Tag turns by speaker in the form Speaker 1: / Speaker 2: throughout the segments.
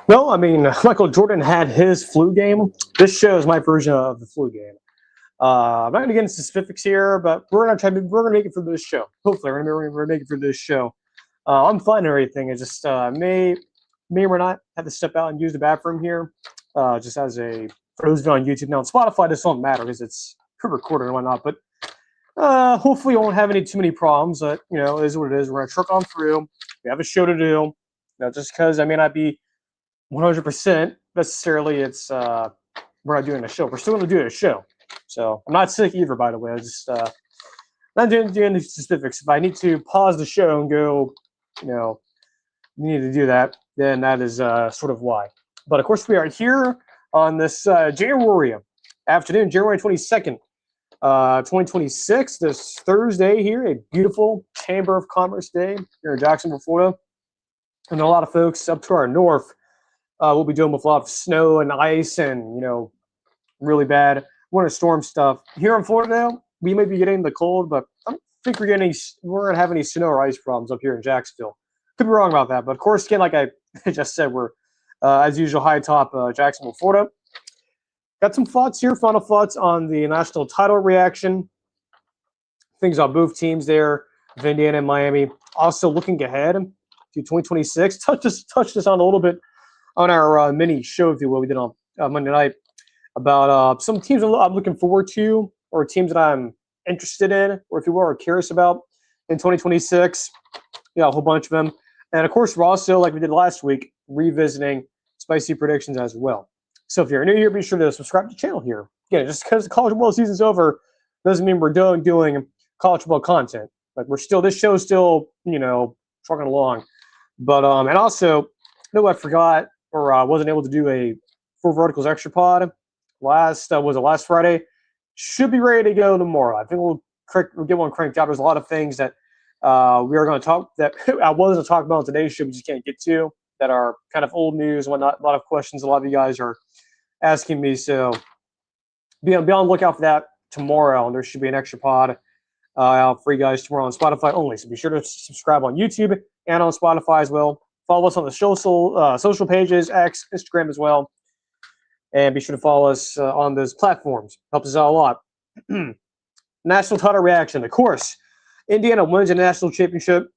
Speaker 1: No, I mean Michael Jordan had his flu game. This show is my version of the flu game. I'm not going to get into specifics here, but we're going to try. We're going to make it for this show. Hopefully, we're going to make it for this show. I'm fine and everything. It just may or not have to step out and use the bathroom here. Just as a for those of you on YouTube now, on Spotify, this don't matter because it's pre-recorded and whatnot. But hopefully, you won't have any too many problems. But it is what it is. We're going to truck on through. We have a show to do. Just because I may not be 100% necessarily, it's we're not doing a show. We're still going to do a show. So I'm not sick either, by the way. I just not doing any specifics. If I need to pause the show and go, you need to do that, then that is sort of why. But of course, we are here on this January afternoon, January 22nd, 2026, this Thursday here, a beautiful Chamber of Commerce day here in Jacksonville, Florida. And a lot of folks up to our north will be dealing with a lot of snow and ice and, really bad winter storm stuff. Here in Florida now, we may be getting the cold, but I don't think we're going to have any snow or ice problems up here in Jacksonville. Could be wrong about that. But of course, again, like I just said, we're, as usual, high top Jacksonville, Florida. Got some thoughts here, final thoughts on the national title reaction. Things on both teams there, of Indiana and Miami. Also looking ahead to 2026. Touch this on a little bit on our mini show, if you will, we did on Monday night about some teams I'm looking forward to, or teams that I'm interested in, or if you will, are curious about in 2026. Yeah, a whole bunch of them. And of course, we're also, like we did last week, revisiting spicy predictions as well. So if you're new here, be sure to subscribe to the channel here. Again, just because the college football season's over doesn't mean we're done doing college football content. Like this show's still, trucking along. But and also, I forgot or wasn't able to do a Full Verticals extra pod last Friday. Should be ready to go tomorrow. I think we'll get one cranked out. There's a lot of things that we are going to talk that I wasn't going to talk about on today's show, we just can't get to, that are kind of old news and whatnot. A lot of questions a lot of you guys are asking me. So be on the lookout for that tomorrow. And there should be an extra pod out for you guys tomorrow on Spotify only. So be sure to subscribe on YouTube and on Spotify as well. Follow us on the social pages, X, Instagram as well. And be sure to follow us on those platforms. Helps us out a lot. National title reaction. Of course, Indiana wins a national championship.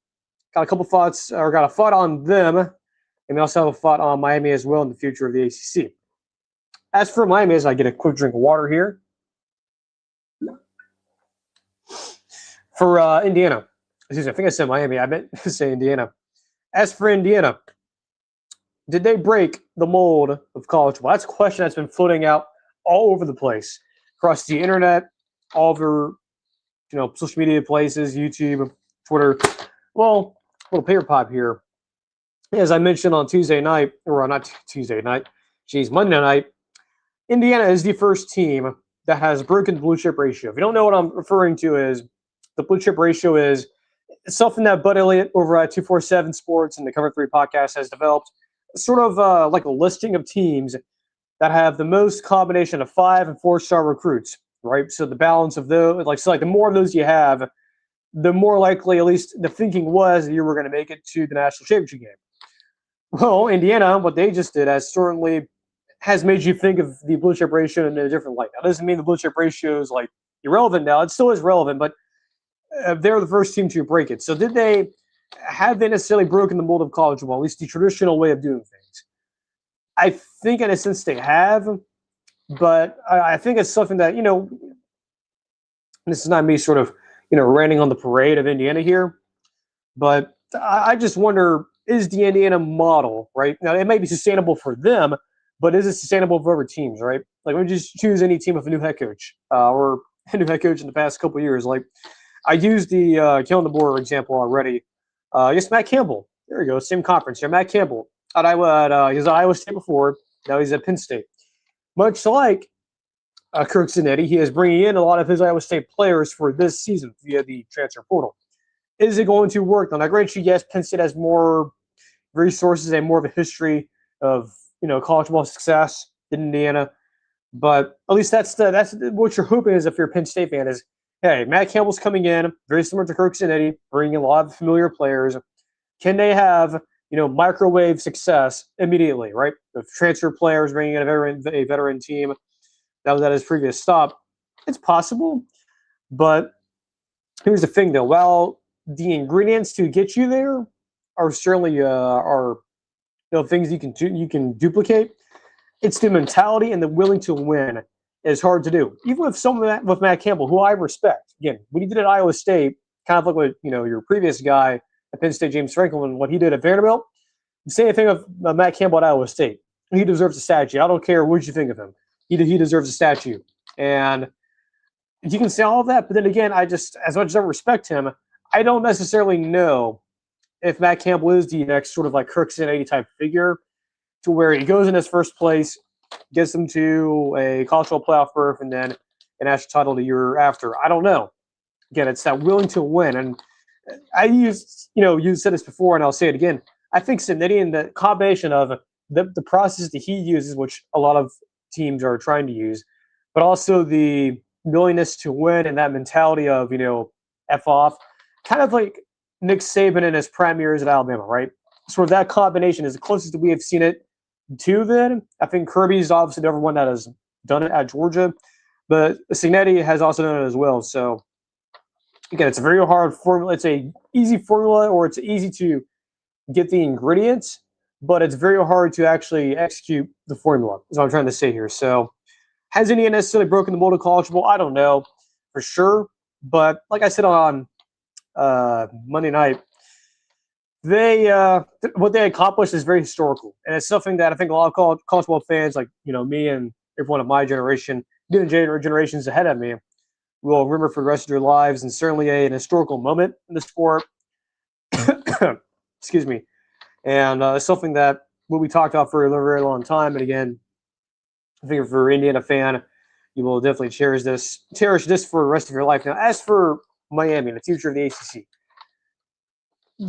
Speaker 1: Got a couple thoughts, or got a thought on them. And we also have a thought on Miami as well in the future of the ACC. As for Miami, as I get a quick drink of water here. For Indiana. Excuse me, I think I said Miami. I meant to say Indiana. As for Indiana, did they break the mold of college football? That's a question that's been floating out all over the place, across the internet, all over, social media places, YouTube, Twitter. Well, a little paper pop here. As I mentioned on Tuesday night, or not Tuesday night, Monday night, Indiana is the first team that has broken the blue chip ratio. If you don't know what I'm referring to, is the blue chip ratio is something that Bud Elliott over at 247 Sports and the Cover 3 podcast has developed, sort of like a listing of teams that have the most combination of 5- and 4-star recruits, right? So the balance of those, the more of those you have, the more likely, at least the thinking was, that you were going to make it to the national championship game. Well, Indiana, what they just did has made you think of the blue chip ratio in a different light. That doesn't mean the blue chip ratio is irrelevant now. It still is relevant, but they're the first team to break it. So have they necessarily broken the mold of college football, at least the traditional way of doing things? I think in a sense they have, but I think it's something that, this is not me sort of, raining on the parade of Indiana here, but I just wonder, is the Indiana model, right? Now, it may be sustainable for them, but is it sustainable for other teams, right? Like, we just choose any team with a new head coach or a new head coach in the past couple of years. Like, I used the Killing the Board example already. Yes, Matt Campbell. There we go. Same conference here. Matt Campbell. He was at Iowa State before. Now he's at Penn State. Much like Kirk Cinetti, he is bringing in a lot of his Iowa State players for this season via the transfer portal. Is it going to work? Now, granted, yes, Penn State has more resources and more of a history of college football success than Indiana, but at least that's what you're hoping is, if you're a Penn State fan, is, hey, Matt Campbell's coming in, very similar to Kirk Cinetti, bringing a lot of familiar players. Can they have microwave success immediately, right? The transfer players bringing in a veteran team that was at his previous stop. It's possible, but here's the thing, though. While the ingredients to get you there are certainly are things you can duplicate, it's the mentality and the willing to win is hard to do. Even with someone with Matt Campbell, who I respect. Again, what he did at Iowa State, kind of like what your previous guy at Penn State, James Franklin, what he did at Vanderbilt. The same thing of Matt Campbell at Iowa State. He deserves a statue. I don't care what you think of him. He deserves a statue. And you can say all of that, but then again, as much as I respect him, I don't necessarily know if Matt Campbell is the next sort of like Kirk Cincinnati type figure, to where he goes in his first place, gets them to a college football playoff berth, and then a national title the year after. I don't know. Again, it's that willing to win. And you said this before, and I'll say it again. I think Cincinnati and the combination of the process that he uses, which a lot of teams are trying to use, but also the willingness to win and that mentality of, F off, kind of like Nick Saban in his prime years at Alabama, right? Sort of that combination is the closest that we have seen it to then. I think Kirby's obviously the one that has done it at Georgia, but Cincinnati has also done it as well. So, again, it's a very hard formula. It's a easy formula, or it's easy to get the ingredients, but it's very hard to actually execute the formula, is what I'm trying to say here. So, has Indiana necessarily broken the mold of college football? I don't know for sure. But like I said on Monday night, what they accomplished is very historical. And it's something that I think a lot of college football fans, like me and everyone of my generation, generations ahead of me, will remember for the rest of their lives, and certainly an historical moment in the sport. Excuse me. And it's something that we talked about for a very, very long time. And again, I think if you're an Indiana fan, you will definitely cherish this for the rest of your life. Now, as for Miami, the future of the ACC,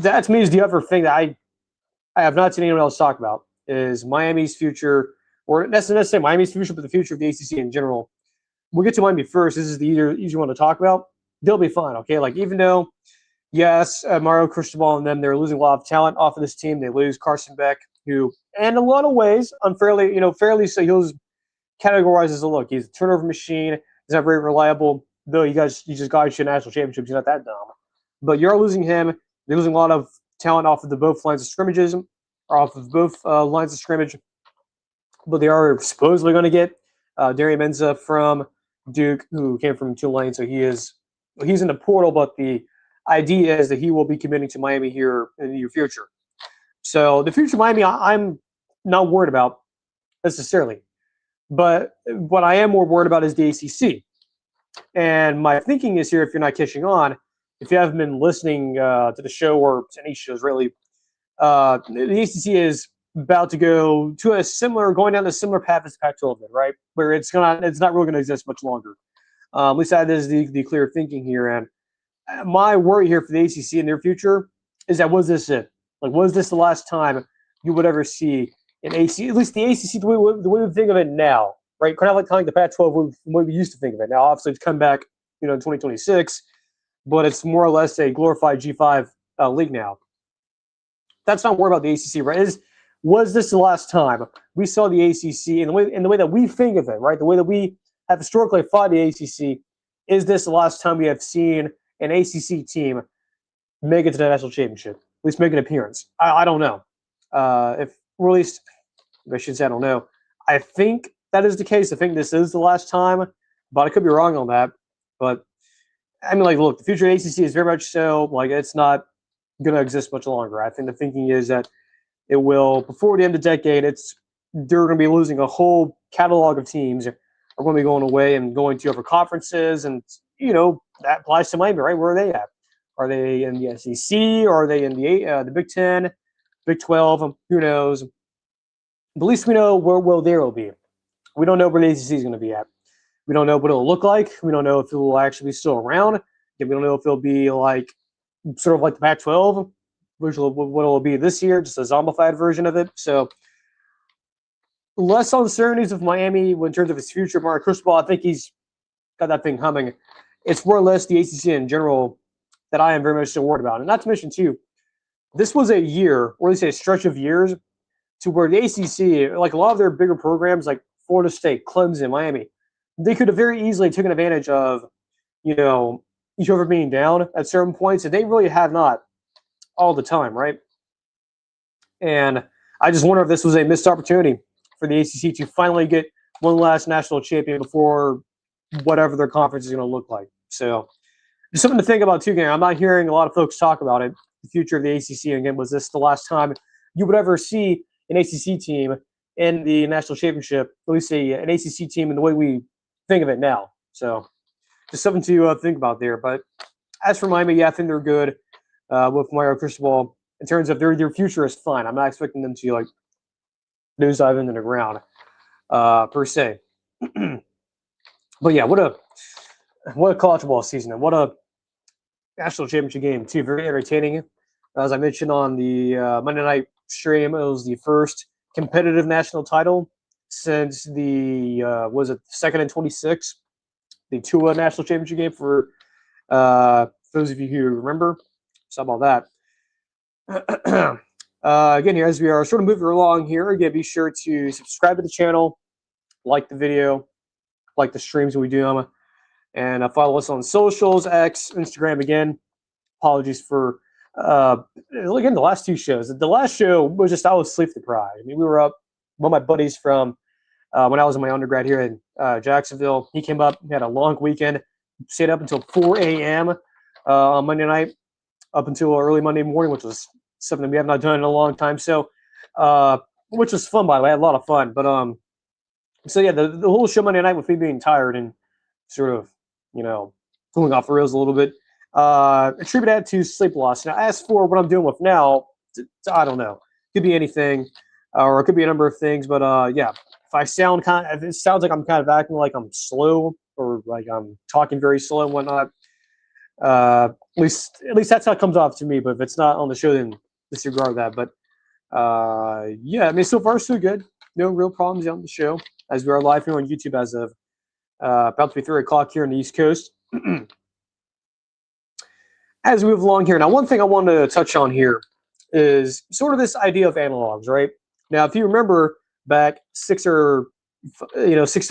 Speaker 1: that to me is the other thing that I have not seen anyone else talk about, is Miami's future, or that's not necessarily Miami's future, but the future of the ACC in general. We'll get to Miami first. This is the easier one to talk about. They'll be fine, okay? Like, even though, yes, Mario Cristobal and them, they're losing a lot of talent off of this team. They lose Carson Beck, who, in a lot of ways, unfairly, fairly so, he was categorized as a look. He's a turnover machine. He's not very reliable, though he just got you national championships. He's not that dumb. But you're losing him. They're losing a lot of talent off of both lines of scrimmages, or off of both lines of scrimmage. But they are supposedly going to get Darian Menza from Duke, who came from Tulane. So he's in the portal, but the idea is that he will be committing to Miami here in the near future. So the future of Miami, I'm not worried about necessarily. But what I am more worried about is the ACC. And my thinking is here, if you're not catching on, if you haven't been listening to the show, or to any shows really, the ACC is about to going down a similar path as Pac-12 did, right? Where it's not really going to exist much longer. At least that is the clear thinking here. And my worry here for the ACC in their future is that, was this it? Like, was this the last time you would ever see an ACC, at least the ACC, the way we think of it now, right? Kind of like the Pac-12, the way we used to think of it. Now, obviously, it's come back, in 2026, but it's more or less a glorified G5 league now. That's not worried about the ACC, right? Was this the last time we saw the ACC in the way that we think of it, right? The way that we have historically thought the ACC, is this the last time we have seen an ACC team make it to the national championship, at least make an appearance? I don't know. Or at least, I should say I don't know. I think that is the case. I think this is the last time, but I could be wrong on that. But, I mean, like, look, the future of the ACC is very much so, like, it's not going to exist much longer. I think the thinking is that it will, before the end of the decade, they're going to be losing a whole catalog of teams, are going to be going away and going to other conferences, and, that applies to Miami, right? Where are they at? Are they in the SEC? Or are they in the Big Ten, Big 12? Who knows? But at least we know where they will be. We don't know where the ACC is going to be at. We don't know what it'll look like. We don't know if it will actually be still around. We don't know if it'll be like sort of like the Pac-12, which what it'll be this year, just a zombified version of it. So less uncertainties of Miami in terms of his future. Mario Cristobal, I think he's got that thing humming. It's more or less the ACC in general that I am very much so worried about. And not to mention, too, this was a year, or at least a stretch of years, to where the ACC, like a lot of their bigger programs, like Florida State, Clemson, Miami, they could have very easily taken advantage of, you know, each other being down at certain points, and they really have not all the time, right? And I just wonder if this was a missed opportunity for the ACC to finally get one last national champion before whatever their conference is going to look like. So just something to think about too, gang. I'm not hearing a lot of folks talk about it. The future of the ACC, and again, was this the last time you would ever see an ACC team in the national championship, at least an ACC team in the way we think of it now? So just something to think about there. But as for Miami, yeah, I think they're good with Mario Cristobal. In terms of their future is fine. I'm not expecting them to like nosedive into the ground per se. But yeah, what a college ball season, and what a national championship game too. Very entertaining. As I mentioned on the Monday night stream, it was the first competitive national title since the was it second and 26, the Tua national championship game for those of you who remember. So about that. Again, here as we are sort of moving along here, again, be sure to subscribe to the channel, like the video, like the streams when we do them, and follow us on socials, X, Instagram. Again, apologies for again the last two shows. The last show was just I was sleep deprived. I mean, we were up. One of my buddies from when I was in my undergrad here in Jacksonville, he came up, had a long weekend, stayed up until 4 a.m. On Monday night, up until early Monday morning, which was something we have not done in a long time. So, which was fun, by the way. I had a lot of fun. But so yeah, the whole show Monday night with me being tired and sort of, you know, going off the rails a little bit, attribute that to sleep loss. Now, as for what I'm doing with now, I don't know. Could be anything, or it could be a number of things. But yeah, if I sound if it sounds like I'm kind of acting like I'm slow or like I'm talking very slow and whatnot, at least that's how it comes off to me. But if it's not on the show, then disregard that. But yeah, I mean, so far so good. No real problems on the show, as we are live here on YouTube as of about to be 3 o'clock here on the East Coast. As we move along here, now one thing I wanted to touch on here is sort of this idea of analogs, right? Now, if you remember back 6 to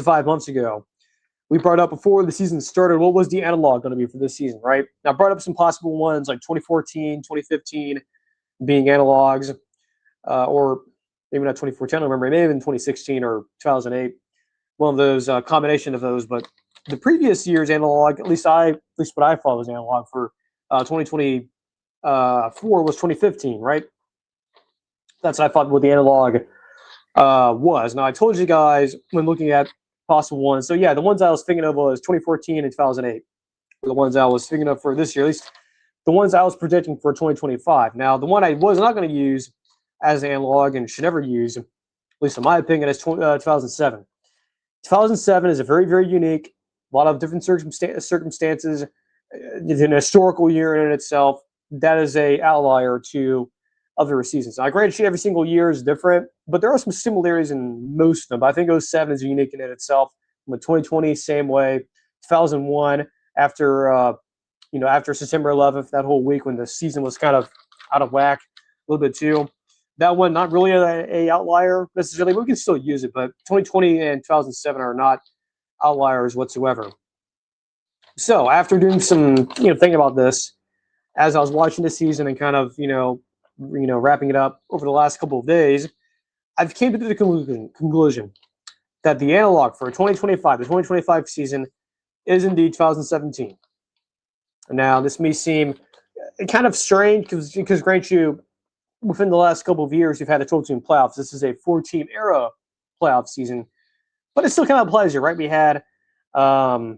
Speaker 1: 5 months ago, we brought up before the season started, what was the analog going to be for this season, right? Now, I brought up some possible ones like 2014, 2015 being analogs, or maybe not 2014, I don't remember. It may have been 2016 or 2008, one of those, combination of those. But the previous year's analog, at least what I thought was analog for 2024 was 2015, right? That's what I thought what the analog was. Now, I told you guys when looking at possible ones. So, yeah, the ones I was thinking of was 2014 and 2008 were the ones I was thinking of for this year, at least the ones I was projecting for 2025. Now, the one I was not going to use as an analog and should never use, at least in my opinion, is 2007. 2007 is a very, very unique, a lot of different circumstances. It's an historical year in itself. That is a outlier to other seasons. I granted every single year is different, but there are some similarities in most of them. But I think 07 is unique in itself. With 2020, same way. 2001, after after September 11th, that whole week when the season was kind of out of whack a little bit too. That one, not really a outlier necessarily. We can still use it, but 2020 and 2007 are not outliers whatsoever. So after doing some, thinking about this, as I was watching the season and kind of, wrapping it up over the last couple of days, I've came to the conclusion that the analog for the 2025 season is indeed 2017. Now, this may seem kind of strange because grant you, within the last couple of years, you've had a 12-team playoffs. This is a 4-team era playoff season, but it still kind of applies here, right? We had sort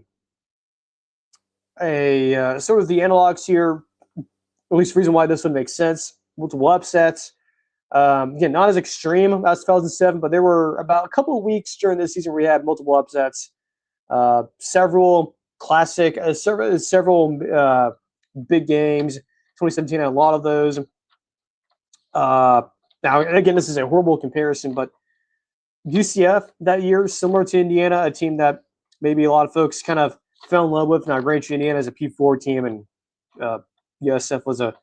Speaker 1: of the analogs here, at least the reason why this would make sense. Multiple upsets. Again, not as extreme as 2007, but there were about a couple of weeks during this season where we had multiple upsets. Several classic, several big games. 2017 had a lot of those. Now, again, this is a horrible comparison, but UCF that year, similar to Indiana, a team that maybe a lot of folks kind of fell in love with. Now, granted, Indiana is a P4 team, and USF was a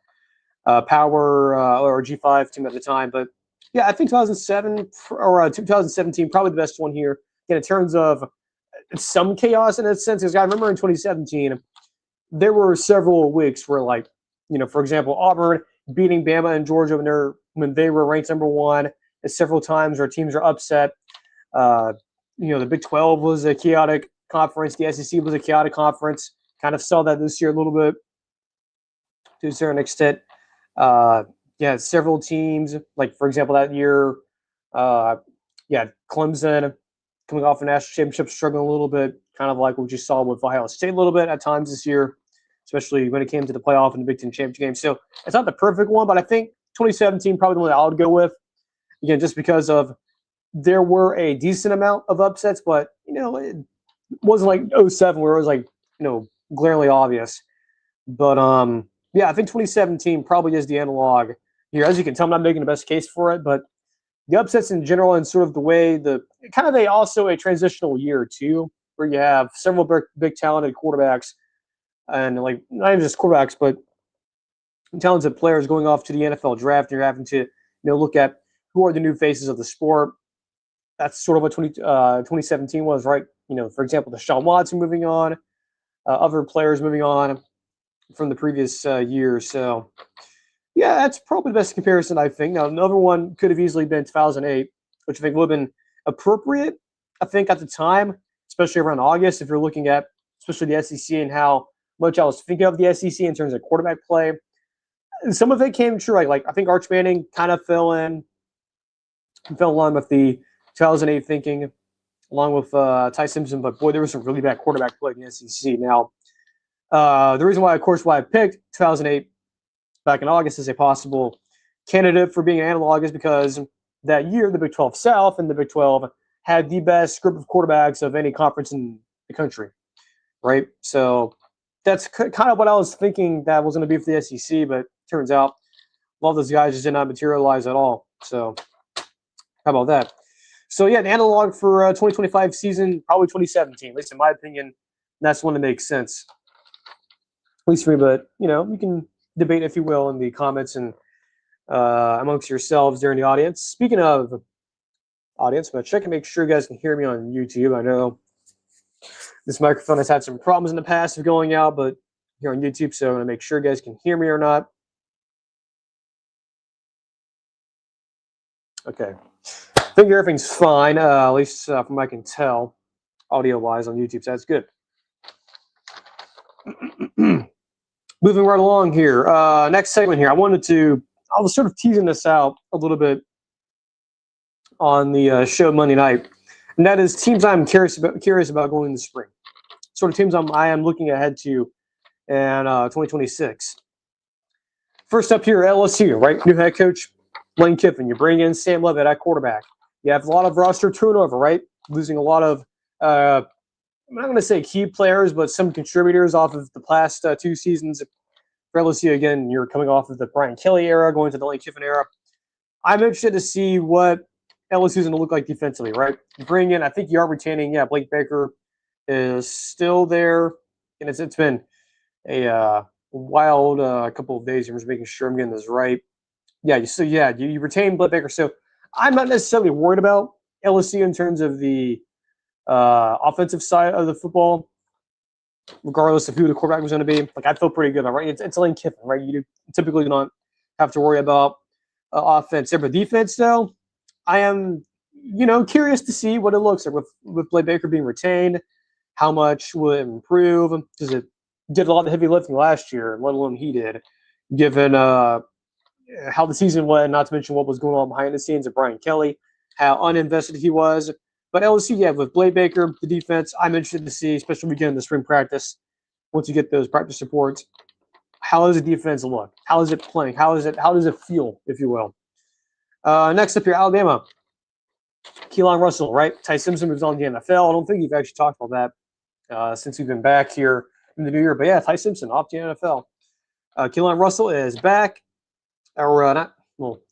Speaker 1: Power or G5 team at the time. But yeah, I think 2007 or 2017 probably the best one here. In terms of some chaos in a sense, because I remember in 2017 there were several weeks where, like, for example, Auburn beating Bama and Georgia when they were ranked number one, and several times where teams are upset. The Big 12 was a chaotic conference. The SEC was a chaotic conference. Kind of saw that this year a little bit to a certain extent. Several teams, like, for example, that year, Clemson coming off a national championship, struggling a little bit, kind of like what you saw with Ohio State a little bit at times this year, especially when it came to the playoff and the Big Ten championship game. So it's not the perfect one, but I think 2017 probably the one that I would go with. Again, just because of there were a decent amount of upsets, but it wasn't like 2007 where it was like glaringly obvious. But I think 2017 probably is the analog here. As you can tell, I'm not making the best case for it, but the upsets in general and sort of the way also a transitional year too, where you have several big talented quarterbacks and, like, not even just quarterbacks, but talented players going off to the NFL draft. And you're having to look at who are the new faces of the sport. That's sort of what 2017 was, right? For example, Deshaun Watson moving on, other players moving on from the previous year. So, yeah, that's probably the best comparison, I think. Now, another one could have easily been 2008, which I think would have been appropriate, I think, at the time, especially around August, if you're looking at especially the SEC and how much I was thinking of the SEC in terms of quarterback play. And some of it came true. Like I think Arch Manning kind of fell in line with the 2008 thinking, along with Ty Simpson. But, boy, there was some really bad quarterback play in the SEC. Now, the reason why I picked 2008 back in August as a possible candidate for being an analog is because that year the Big 12 South and the Big 12 had the best group of quarterbacks of any conference in the country, right? So that's kind of what I was thinking that was going to be for the SEC, but turns out a lot of those guys just did not materialize at all. So how about that? So, yeah, the analog for 2025 season, probably 2017, at least in my opinion. That's one that makes sense, at least for me. But, you can debate, if you will, in the comments and amongst yourselves there in the audience. Speaking of audience, I'm going to check and make sure you guys can hear me on YouTube. I know this microphone has had some problems in the past of going out, but here on YouTube, so I'm going to make sure you guys can hear me or not. Okay. I think everything's fine, at least from what I can tell, audio-wise on YouTube, so that's good. Moving right along here. Next segment here. I was sort of teasing this out a little bit on the show Monday night, and that is teams I'm curious about going in the spring. Sort of teams I am looking ahead to in 2026. First up here, LSU, right? New head coach Lane Kiffin. You bring in Sam Leavitt at quarterback. You have a lot of roster turnover, right? Losing a lot of, I'm not going to say key players, but some contributors off of the past 2 seasons. For LSU, again, you're coming off of the Brian Kelly era, going to the Lane Kiffin era. I'm interested to see what LSU is going to look like defensively, right? You bring in, I think you are retaining, Blake Baker is still there, and it's been a wild couple of days. I'm just making sure I'm getting this right. You retain Blake Baker. So I'm not necessarily worried about LSU in terms of the offensive side of the football, regardless of who the quarterback was going to be. Like, I feel pretty good about it, right? It's Lane Kiffin, right? You typically don't have to worry about offense there. But defense, though, I am, curious to see what it looks like with Blake Baker being retained. How much will it improve? Because it did a lot of heavy lifting last year, let alone he did, given how the season went, not to mention what was going on behind the scenes of Brian Kelly, how uninvested he was. But LSU, with Blake Baker, the defense, I'm interested to see, especially when we get into spring practice, once you get those practice reports, how does the defense look? How is it playing? How does it feel, if you will? Next up here, Alabama. Keelan Russell, right? Ty Simpson moves on to the NFL. I don't think you've actually talked about that since we've been back here in the new year. But, yeah, Ty Simpson off to the NFL. Keelan Russell is back. Or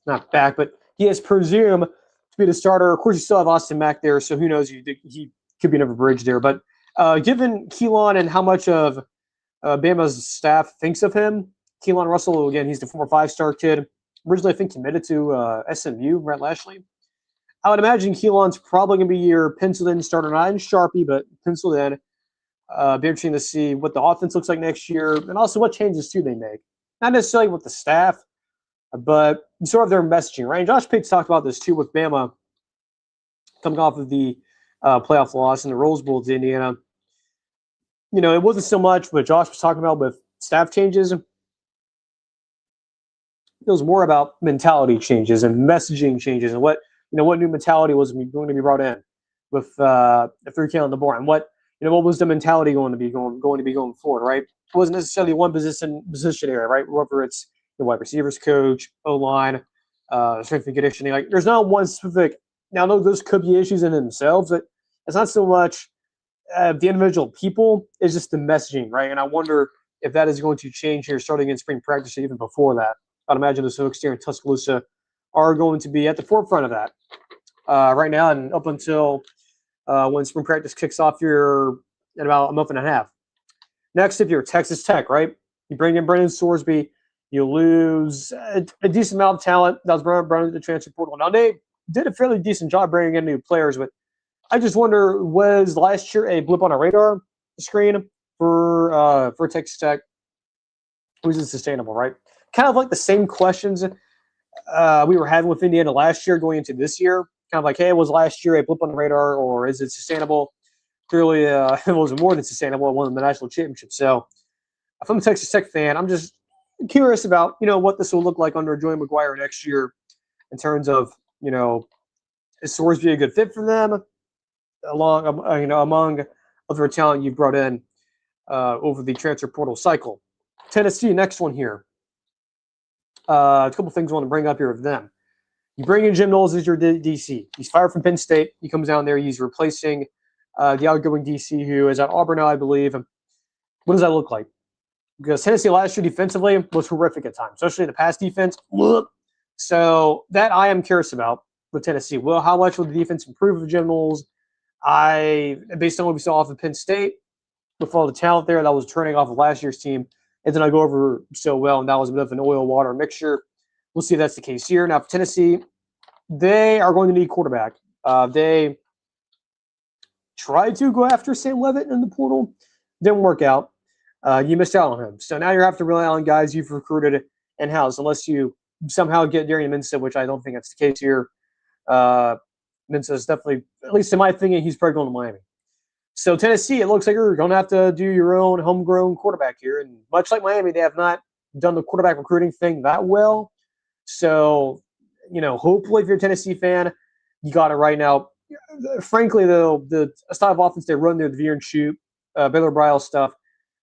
Speaker 1: not back, but he is presumed to be the starter. Of course, you still have Austin Mack there, so who knows? He could be another bridge there. But, given Keelan and how much of Bama's staff thinks of him, Ty Simpson is a Keelan Russell, again, he's the former 5-star kid. Originally, I think, committed to SMU, Brett Lashley. I would imagine Keelan's probably going to be your penciled in starter, not in Sharpie, but penciled in. Be interesting to see what the offense looks like next year, and also what changes do they make. Not necessarily with the staff, but sort of their messaging, right? And Josh Pate talked about this too with Bama coming off of the playoff loss in the Rose Bowl to Indiana. It wasn't so much what Josh was talking about with staff changes. It was more about mentality changes and messaging changes and what new mentality was going to be brought in with the 3K on the board, and what was the mentality going to be going forward, right? It wasn't necessarily one position area, right? Whether it's the wide receivers coach, O-line, strength and conditioning. Like, there's not one specific. Now, those could be issues in themselves, but it's not so much the individual people. It's just the messaging, right? And I wonder if that is going to change here starting in spring practice, even before that. I'd imagine the Sox here in Tuscaloosa are going to be at the forefront of that right now and up until when spring practice kicks off here in about a month and a half. Next, if you're Texas Tech, right, you bring in Brendan Sorsby, you lose a decent amount of talent that was brought into the transfer portal. Now, they did a fairly decent job bringing in new players, but I just wonder, was last year a blip on a radar screen for Texas Tech? Was it sustainable, right? Kind of like the same questions we were having with Indiana last year going into this year. Kind of like, hey, was last year a blip on the radar, or is it sustainable? Clearly, it was more than sustainable. It won the national championship. So, if I'm a Texas Tech fan, I'm just curious about what this will look like under Joey McGuire next year in terms of is Sorsby a good fit for them among other talent you've brought in over the transfer portal cycle. Tennessee, next one here. A couple things I want to bring up here with them. You bring in Jim Knowles as your DC. He's fired from Penn State. He comes down there. He's replacing the outgoing DC who is at Auburn now, I believe. What does that look like? Because Tennessee last year defensively was horrific at times, especially the pass defense. So that I am curious about with Tennessee. Well, how much will the defense improve with Jim Knowles? Based on what we saw off of Penn State, with all the talent there that was turning off of last year's team, it did not go over so well, and that was a bit of an oil-water mixture. We'll see if that's the case here. Now, for Tennessee, they are going to need quarterback. They tried to go after Sam Levitt in the portal. Didn't work out. You missed out on him. So now you have to rely on guys you've recruited in-house, unless you somehow get Darian Minsa, which I don't think that's the case here. Minsa is definitely, at least in my opinion, he's probably going to Miami. So Tennessee, it looks like you're going to have to do your own homegrown quarterback here. And much like Miami, they have not done the quarterback recruiting thing that well. So, hopefully if you're a Tennessee fan, you got it right now. Frankly, though, the style of offense they run there, the veer and shoot, Baylor Brile stuff,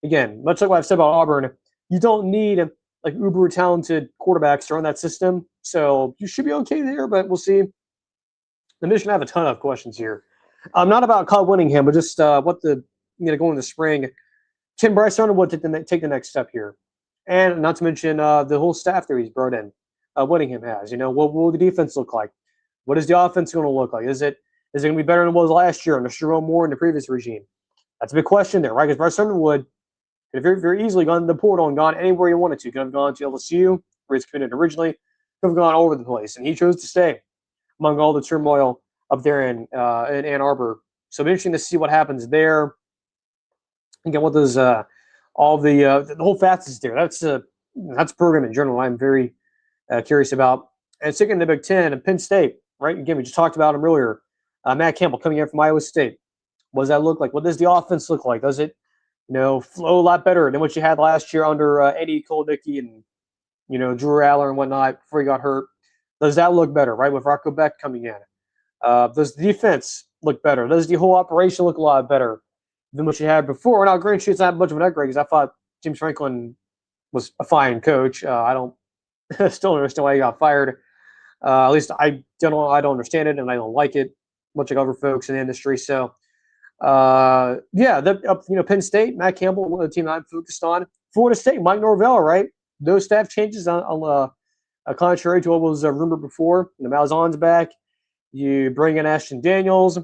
Speaker 1: again, much like what I've said about Auburn, you don't need like uber talented quarterbacks to run that system. So you should be okay there, but we'll see. The Mission have a ton of questions here. Not about Kyle Whittingham, but just what the going in the spring. Tim Bryce Underwood take the next step here, and not to mention the whole staff there he's brought in. Whittingham has. What will the defense look like? What is the offense going to look like? Is it going to be better than it was last year under Sherrone Moore in the previous regime? That's a big question there, right? Because Bryce Underwood could have very, very easily gone to the portal and gone anywhere he wanted to. Could have gone to LSU, where he's committed originally. Could have gone all over the place, and he chose to stay among all the turmoil up there in Ann Arbor. So it'll be interesting to see what happens there. Again, what does all the whole facets there? That's a program in general. I'm very curious about. And sticking to the Big Ten and Penn State, right? Again, we just talked about him earlier. Matt Campbell coming in from Iowa State. What does that look like? What does the offense look like? Does it, flow a lot better than what you had last year under Eddie Kolnicki and, Drew Aller and whatnot before he got hurt? Does that look better, right, with Rocco Beck coming in? Does the defense look better? Does the whole operation look a lot better than what you had before? Now, granted, it's not much of an upgrade because I thought James Franklin was a fine coach. I don't still understand why he got fired. At least I don't understand it, and I don't like it, much like other folks in the industry. So, Penn State, Matt Campbell, one of the team I'm focused on. Florida State, Mike Norvell, right? Those staff changes on contrary to what was rumored before. Malzahn's back. You bring in Ashton Daniels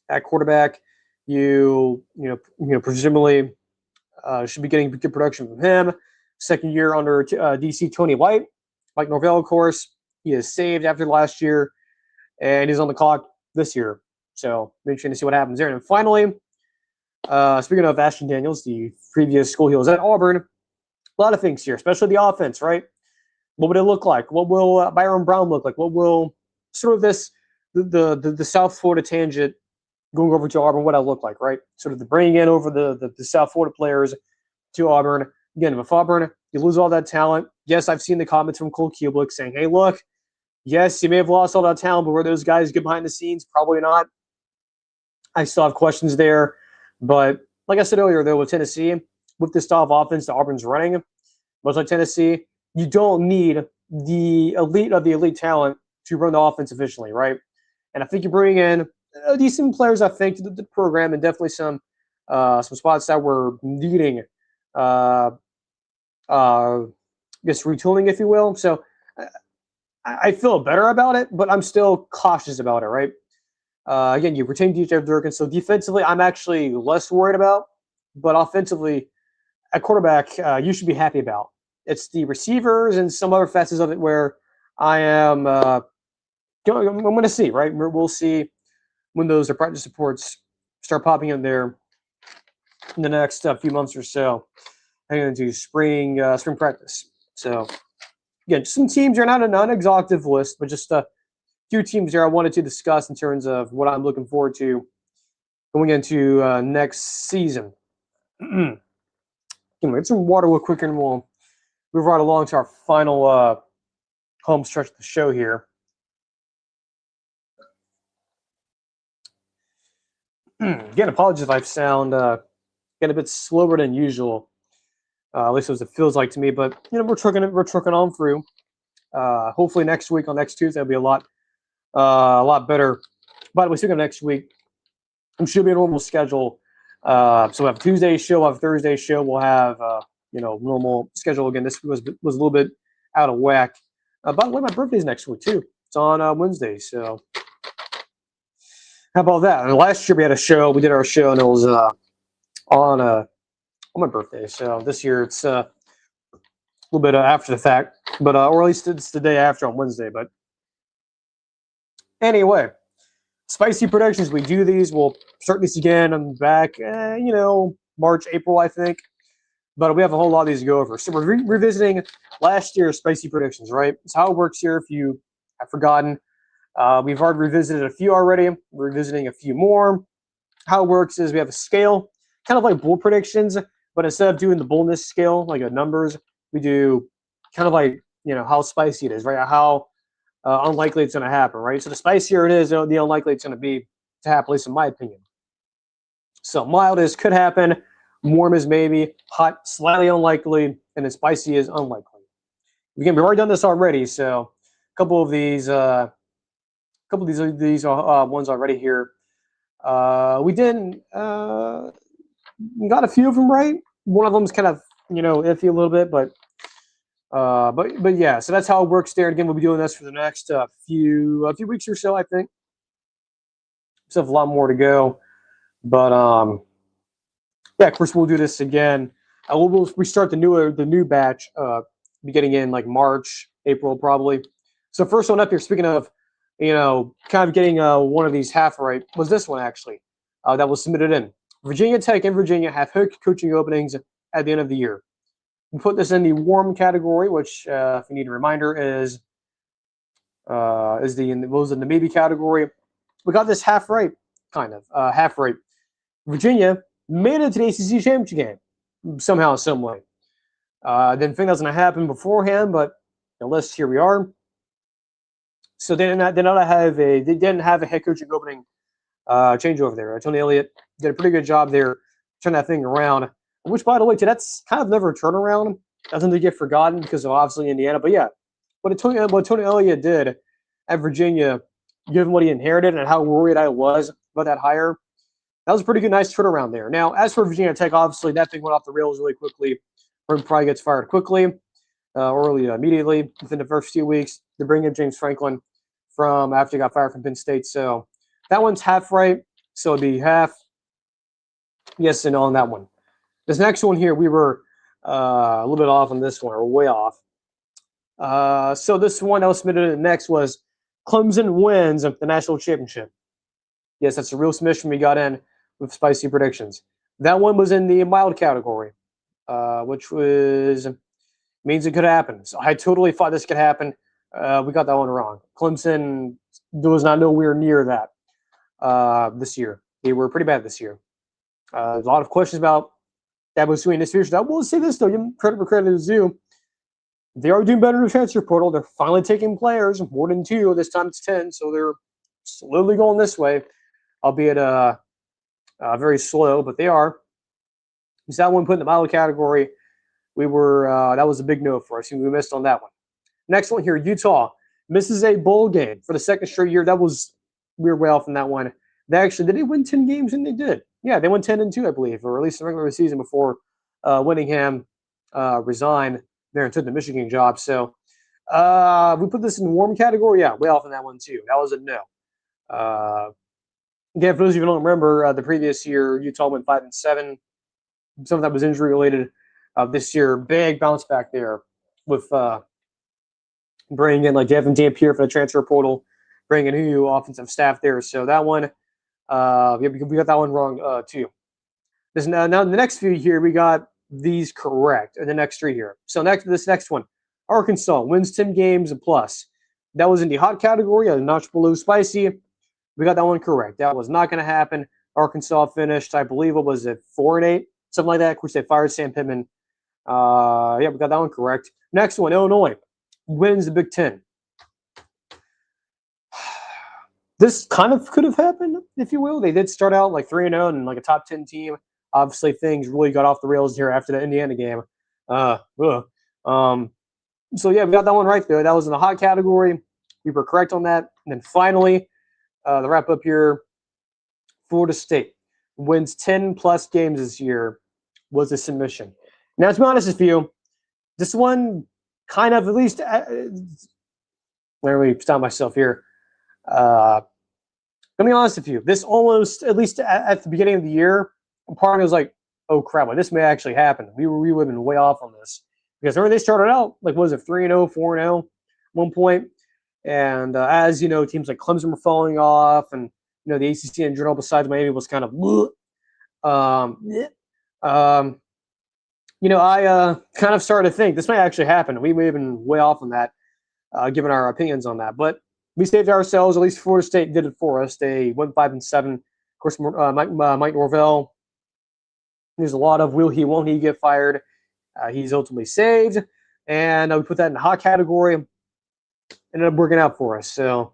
Speaker 1: at quarterback. You presumably should be getting good production from him. second year under DC Tony White. Mike Norvell, of course, he is saved after last year, and he's on the clock this year. So interesting to see what happens there. And finally, speaking of Ashton Daniels, the previous school he was at Auburn, a lot of things here, especially the offense, right? What would it look like? What will Byron Brown look like? What will sort of the South Florida tangent going over to Auburn, what I look like, right? Sort of the bringing in over the South Florida players to Auburn. Again, with Auburn, you lose all that talent. Yes, I've seen the comments from Cole Kubelik saying, hey, look, yes, you may have lost all that talent, but were those guys good behind the scenes? Probably not. I still have questions there. But like I said earlier, though, with Tennessee, with this style of offense that Auburn's running, much like Tennessee, you don't need the elite of the elite talent to run the offense efficiently, right? And I think you're bringing in decent players, I think, to the program, and definitely some spots that were needing, I guess, retooling, if you will. So I feel better about it, but I'm still cautious about it, right? Again, you retain DJ Durkin, so defensively, I'm actually less worried about, but offensively, at quarterback, you should be happy about. It's the receivers and some other facets of it where I am. I'm going to see, right? We'll see when those practice reports start popping in there in the next few months or so, heading into spring practice. So again, some teams are not an unexhaustive list, but just a few teams there I wanted to discuss in terms of what I'm looking forward to going into next season. Get some water real quick, and we'll move right along to our final home stretch of the show here. Again, apologies if I sound get a bit slower than usual. At least as it feels like to me. But we're trucking on through. Hopefully next week on next Tuesday will be a lot better. By the way, speaking of next week, it should be a normal schedule. So we'll have a Tuesday show, we'll have a Thursday show. We'll have normal schedule again. This was a little bit out of whack. By the way, my birthday's next week too. It's on Wednesday, so how about that? And last year we had a show. We did our show, and it was on my birthday. So this year it's a little bit after the fact, but or at least it's the day after on Wednesday. But anyway, spicy predictions. We do these. We'll start this again. I'm back, March, April, I think. But we have a whole lot of these to go over. So we're revisiting last year's spicy predictions, right? It's how it works here. If you have forgotten, we've already revisited a few already. We're revisiting a few more. How it works is we have a scale, kind of like bull predictions, but instead of doing the bullness scale, like numbers, we do kind of like, how spicy it is, right? How unlikely it's going to happen, right? So the spicier it is, the unlikely it's going to be to happen, at least in my opinion. So mild is could happen, warm is maybe, hot slightly unlikely, and then spicy is unlikely. Again, we've already done this already, so a couple of these ones already here. We didn't got a few of them right. One of them's kind of iffy a little bit, but yeah. So that's how it works there. And again, we'll be doing this for the next few weeks or so, I think. Still have a lot more to go, but yeah, of course we'll do this again. We'll restart the new batch beginning in like March, April probably. So first one up here, speaking of kind of getting one of these half right, was this one actually that was submitted in. Virginia Tech and Virginia have head coaching openings at the end of the year. We put this in the warm category, which, if you need a reminder, is the maybe category. We got this half right, kind of half right. Virginia made it to the ACC championship game somehow, some way. Didn't think that was going to happen beforehand, but unless here we are. So they didn't have a head coaching opening change over there. Tony Elliott did a pretty good job there, turning that thing around. Which, by the way, that's kind of never a turnaround. Doesn't get forgotten because of obviously Indiana. But yeah, what Tony Elliott did at Virginia, given what he inherited and how worried I was about that hire, that was a pretty good, nice turnaround there. Now, as for Virginia Tech, obviously that thing went off the rails really quickly. Herb probably gets fired quickly, immediately within the first few weeks. They bring in James Franklin from after he got fired from Penn State. So that one's half right. So it'd be half yes and no on that one. This next one here, we were A little bit off on this one, or way off. So this one that was submitted next was Clemson wins the national championship. Yes, that's a real submission we got in with spicy predictions. That one was in the mild category, which means it could happen. So I totally thought this could happen. We got that one wrong. Clemson was not nowhere near that this year. They were pretty bad this year. There's a lot of questions about Dabo Swinney in this future. I will say this, though, give them credit for credit is due. They are doing better in the transfer portal. They're finally taking players, more than 2. This time it's 10, so they're slowly going this way, albeit very slow, but they are. So that one put in the mild category. We were that was a big no for us. We missed on that one. Next one here, Utah misses a bowl game for the second straight year. We were way off on that one. Did they win 10 games? And they did. Yeah, they won 10-2, I believe, or at least the regular season before Whittingham resigned there and took the Michigan job. So we put this in the warm category. Yeah, way off on that one too. That was a no. Again, for those of you who don't remember, the previous year Utah went 5-7. Some of that was injury related. This year, big bounce back there with bringing in like Devin Dampier for the transfer portal, bringing in new offensive staff there. So that one, we got that one wrong too. Now the next few here, we got these correct, and the next 3 here. So this next one, Arkansas wins 10 games and plus. That was in the hot category, a notch below spicy. We got that one correct. That was not going to happen. Arkansas finished, I believe it was at 4-8, something like that. Of course, they fired Sam Pittman. We got that one correct. Next one, Illinois wins the Big Ten. This kind of could have happened, if you will. They did start out like 3-0 and like a top 10 team. Obviously, things really got off the rails here after the Indiana game. So yeah, we got that one right there. That was in the hot category. We were correct on that. And then finally, the wrap up here, Florida State wins 10 plus games this year was a submission. Now, to be honest with you, this one kind of, at least, let me stop myself here. Let me be honest with you. This almost, at least at the beginning of the year, part of me was like, oh crap, well, this may actually happen. We would have been way off on this. Because remember, they started out, like, what was it, 3-0, 4-0 one point. And as you know, teams like Clemson were falling off, and you know the ACC in general, besides Miami, was kind of. I kind of started to think this might actually happen. We may have been way off on that, given our opinions on that. But we saved ourselves. At least Florida State did it for us. They went 5-7. Of course, Mike Norvell. There's a lot of will he, won't he get fired? He's ultimately saved, and we put that in the hot category. Ended up working out for us. So,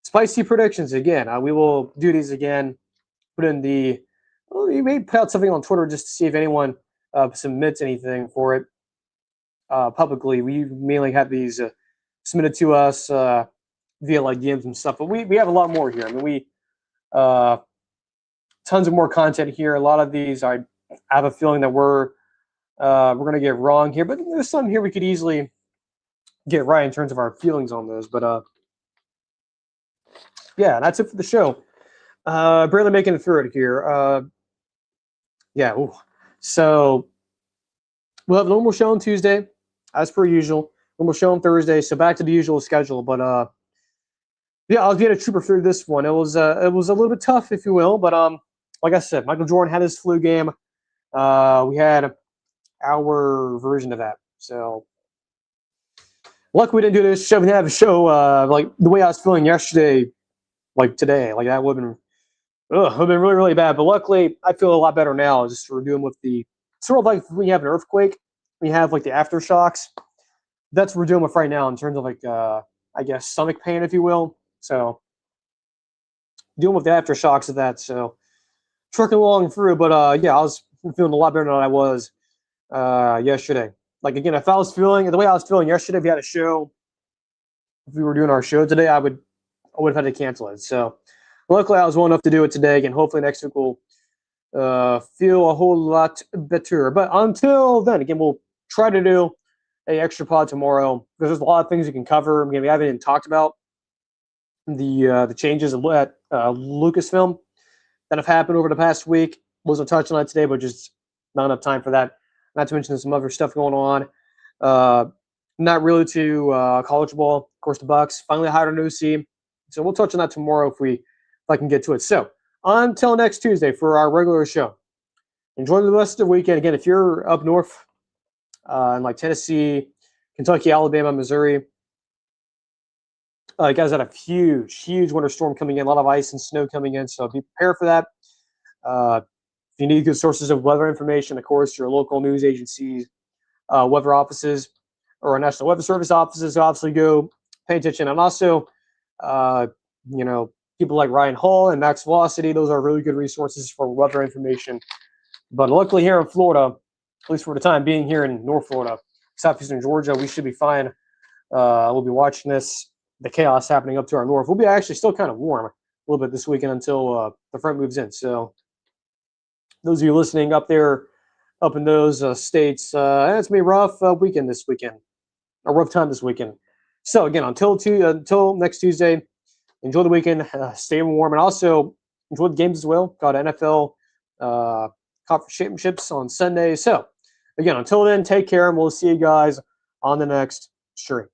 Speaker 1: spicy predictions again. We will do these again. Put in we may put out something on Twitter just to see if anyone submits anything for it publicly. We mainly have these submitted to us via like DMs and stuff, but we have a lot more here. I mean, we tons of more content here. A lot of these, I have a feeling that we're going to get wrong here, but there's some here we could easily get right in terms of our feelings on those. But yeah, that's it for the show. Barely making it through it here. Yeah. Ooh. So we'll have a normal show on Tuesday, as per usual. Normal show on Thursday. So back to the usual schedule. But yeah, I'll get a trooper through this one. It was a little bit tough, if you will. But like I said, Michael Jordan had his flu game. We had our version of that. So luckily we didn't do this show. We didn't have a show like the way I was feeling yesterday, like today. Like that would have been really, really bad. But luckily, I feel a lot better now. Just we're doing with the sort of like when you have an earthquake, we have like the aftershocks. That's what we're doing with right now in terms of like I guess stomach pain, if you will. So dealing with the aftershocks of that. So trucking along through. But yeah, I was feeling a lot better than I was yesterday. Like again, if I was feeling the way I was feeling yesterday, if we had a show, if we were doing our show today, I would have had to cancel it. So luckily, I was well enough to do it today, and hopefully next week we'll feel a whole lot better. But until then, again, we'll try to do a extra pod tomorrow because there's a lot of things we can cover. Again, we haven't even talked about the changes at Lucasfilm that have happened over the past week. Wasn't touching on it today, but just not enough time for that. Not to mention some other stuff going on. Not really to college ball. Of course, the Bucks finally hired an OC. So we'll touch on that tomorrow if I can get to it. So until next Tuesday for our regular show. Enjoy the rest of the weekend. Again, if you're up north in like Tennessee, Kentucky, Alabama, Missouri, you guys had a huge winter storm coming in, a lot of ice and snow coming in. So be prepared for that. If you need good sources of weather information, of course, your local news agencies, weather offices, or National Weather Service offices, obviously go pay attention. And also, people like Ryan Hall and Max Velocity, those are really good resources for weather information. But luckily here in Florida, at least for the time being here in North Florida, southeastern Georgia, we should be fine. We'll be watching the chaos happening up to our north. We'll be actually still kind of warm a little bit this weekend until the front moves in. So those of you listening up there, up in those states, it's going to be a rough weekend this weekend, a rough time this weekend. So again, until next Tuesday, enjoy the weekend, stay warm, and also enjoy the games as well. Got NFL conference championships on Sunday. So again, until then, take care, and we'll see you guys on the next stream.